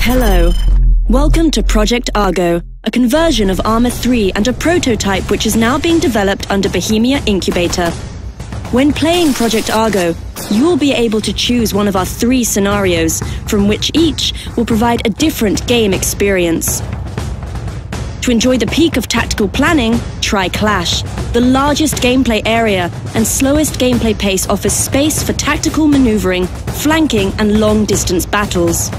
Hello. Welcome to Project Argo, a conversion of Arma 3 and a prototype which is now being developed under Bohemia Incubator. When playing Project Argo, you will be able to choose one of our 3 scenarios, from which each will provide a different game experience. To enjoy the peak of tactical planning, try Clash. The largest gameplay area and slowest gameplay pace offers space for tactical maneuvering, flanking and long-distance battles.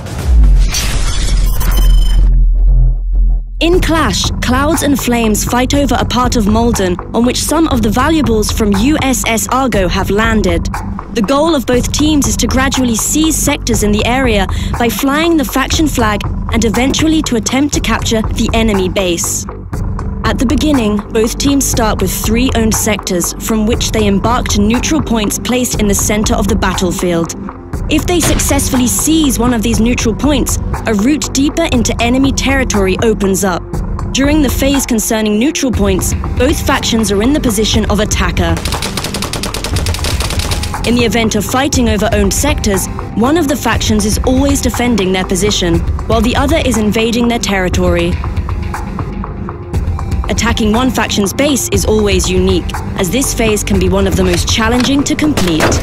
In Clash, clouds and flames fight over a part of Malden on which some of the valuables from USS Argo have landed. The goal of both teams is to gradually seize sectors in the area by flying the faction flag and eventually to attempt to capture the enemy base. At the beginning, both teams start with 3 owned sectors from which they embark to neutral points placed in the center of the battlefield. If they successfully seize one of these neutral points, a route deeper into enemy territory opens up. During the phase concerning neutral points, both factions are in the position of attacker. In the event of fighting over owned sectors, one of the factions is always defending their position, while the other is invading their territory. Attacking one faction's base is always unique, as this phase can be one of the most challenging to complete.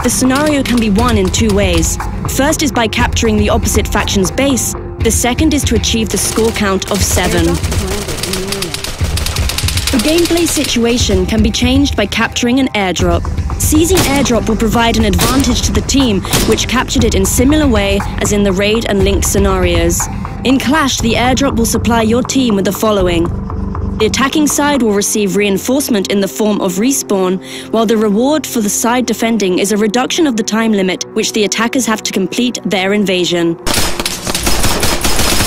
The scenario can be won in 2 ways. First is by capturing the opposite faction's base. The second is to achieve the score count of 7. The gameplay situation can be changed by capturing an airdrop. Seizing airdrop will provide an advantage to the team, which captured it in similar way as in the raid and link scenarios. In Clash, the airdrop will supply your team with the following. The attacking side will receive reinforcement in the form of respawn, while the reward for the side defending is a reduction of the time limit which the attackers have to complete their invasion.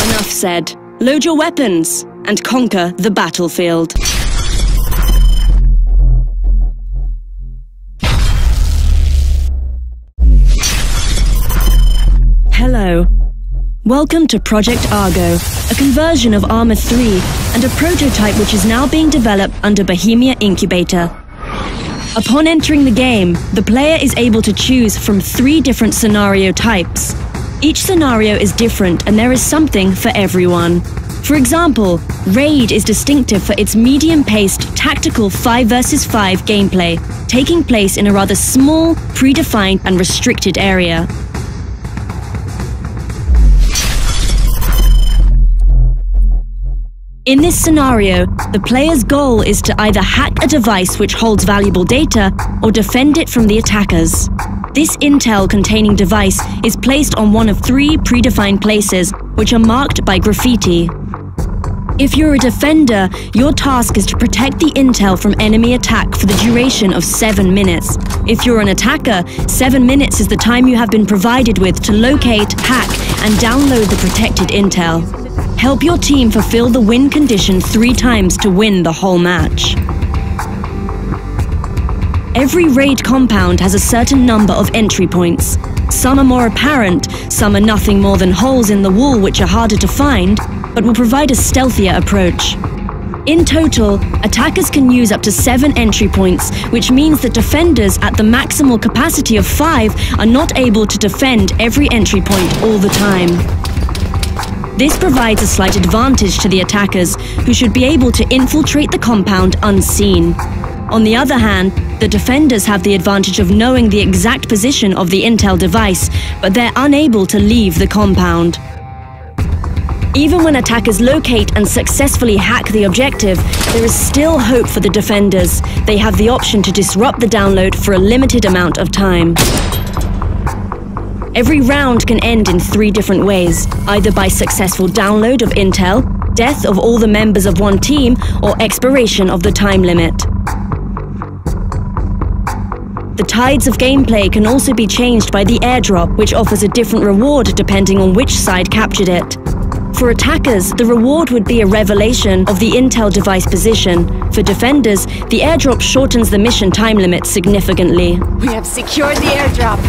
Enough said. Load your weapons and conquer the battlefield. Hello. Welcome to Project Argo, a conversion of Arma 3 and a prototype which is now being developed under Bohemia Incubator. Upon entering the game, the player is able to choose from 3 different scenario types. Each scenario is different and there is something for everyone. For example, Raid is distinctive for its medium-paced, tactical 5 vs 5 gameplay, taking place in a rather small, predefined and restricted area. In this scenario, the player's goal is to either hack a device which holds valuable data or defend it from the attackers. This intel-containing device is placed on one of 3 predefined places, which are marked by graffiti. If you're a defender, your task is to protect the intel from enemy attack for the duration of 7 minutes. If you're an attacker, 7 minutes is the time you have been provided with to locate, hack, and download the protected intel. Help your team fulfill the win condition 3 times to win the whole match. Every raid compound has a certain number of entry points. Some are more apparent, some are nothing more than holes in the wall which are harder to find, but will provide a stealthier approach. In total, attackers can use up to 7 entry points, which means that defenders at the maximal capacity of 5 are not able to defend every entry point all the time. This provides a slight advantage to the attackers, who should be able to infiltrate the compound unseen. On the other hand, the defenders have the advantage of knowing the exact position of the intel device, but they're unable to leave the compound. Even when attackers locate and successfully hack the objective, there is still hope for the defenders. They have the option to disrupt the download for a limited amount of time. Every round can end in 3 different ways, either by successful download of intel, death of all the members of one team, or expiration of the time limit. The tides of gameplay can also be changed by the airdrop, which offers a different reward depending on which side captured it. For attackers, the reward would be a revelation of the intel device position. For defenders, the airdrop shortens the mission time limit significantly. We have secured the airdrop.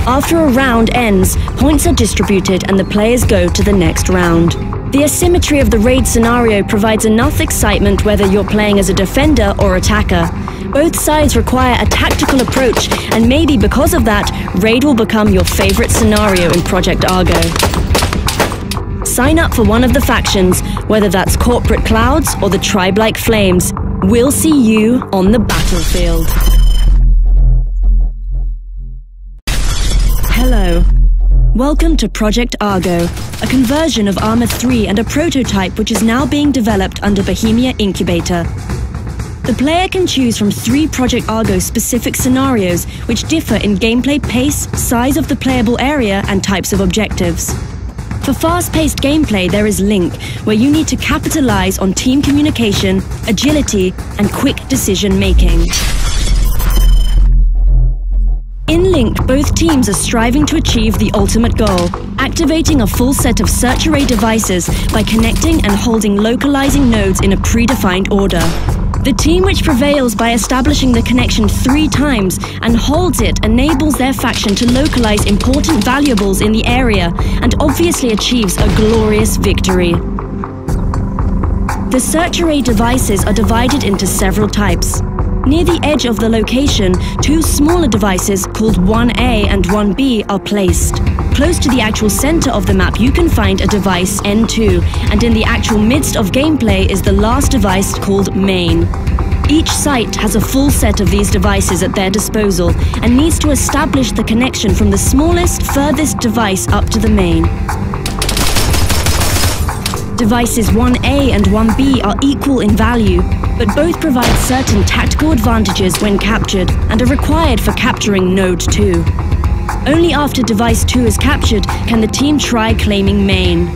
After a round ends, points are distributed and the players go to the next round. The asymmetry of the raid scenario provides enough excitement whether you're playing as a defender or attacker. Both sides require a tactical approach, and maybe because of that, raid will become your favorite scenario in Project Argo. Sign up for one of the factions, whether that's corporate clouds or the tribe-like flames. We'll see you on the battlefield. Hello. Welcome to Project Argo, a conversion of Arma 3 and a prototype which is now being developed under Bohemia Incubator. The player can choose from 3 Project Argo specific scenarios which differ in gameplay pace, size of the playable area and types of objectives. For fast-paced gameplay, there is Link, where you need to capitalize on team communication, agility, and quick decision-making. In Link, both teams are striving to achieve the ultimate goal, activating a full set of search array devices by connecting and holding localizing nodes in a predefined order. The team which prevails by establishing the connection 3 times and holds it enables their faction to localize important valuables in the area and obviously achieves a glorious victory. The search array devices are divided into several types. Near the edge of the location, 2 smaller devices called 1A and 1B are placed. Close to the actual center of the map, you can find a device N2, and in the actual midst of gameplay is the last device called Main. Each site has a full set of these devices at their disposal and needs to establish the connection from the smallest, furthest device up to the main. Devices 1A and 1B are equal in value, but both provide certain tactical advantages when captured and are required for capturing Node 2. Only after device 2 is captured can the team try claiming main.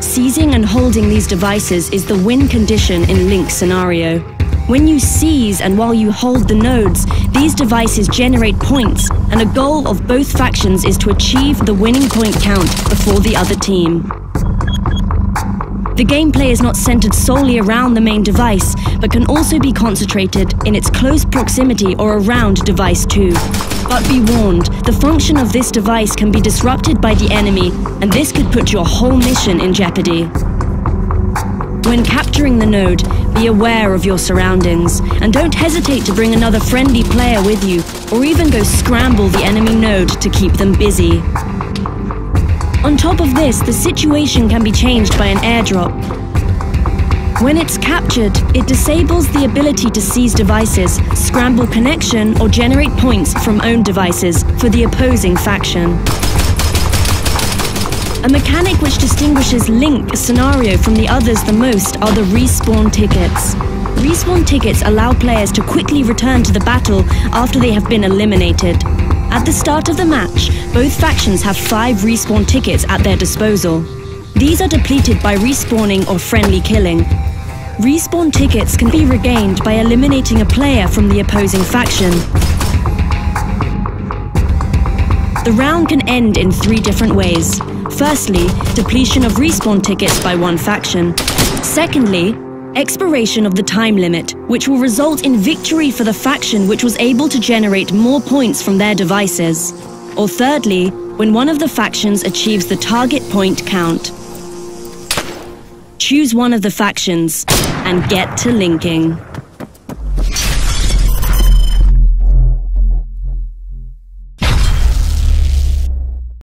Seizing and holding these devices is the win condition in Link's scenario. When you seize and while you hold the nodes, these devices generate points, and a goal of both factions is to achieve the winning point count before the other team. The gameplay is not centered solely around the main device, but can also be concentrated in its close proximity or around device 2. But be warned, the function of this device can be disrupted by the enemy, and this could put your whole mission in jeopardy. When capturing the node, be aware of your surroundings, and don't hesitate to bring another friendly player with you, or even go scramble the enemy node to keep them busy. On top of this, the situation can be changed by an airdrop. When it's captured, it disables the ability to seize devices, scramble connection, or generate points from owned devices for the opposing faction. A mechanic which distinguishes Link scenario from the others the most are the respawn tickets. Respawn tickets allow players to quickly return to the battle after they have been eliminated. At the start of the match, both factions have 5 respawn tickets at their disposal. These are depleted by respawning or friendly killing. Respawn tickets can be regained by eliminating a player from the opposing faction. The round can end in 3 different ways. Firstly, depletion of respawn tickets by one faction. Secondly, expiration of the time limit, which will result in victory for the faction which was able to generate more points from their devices. Or thirdly, when one of the factions achieves the target point count. Choose one of the factions and get to linking.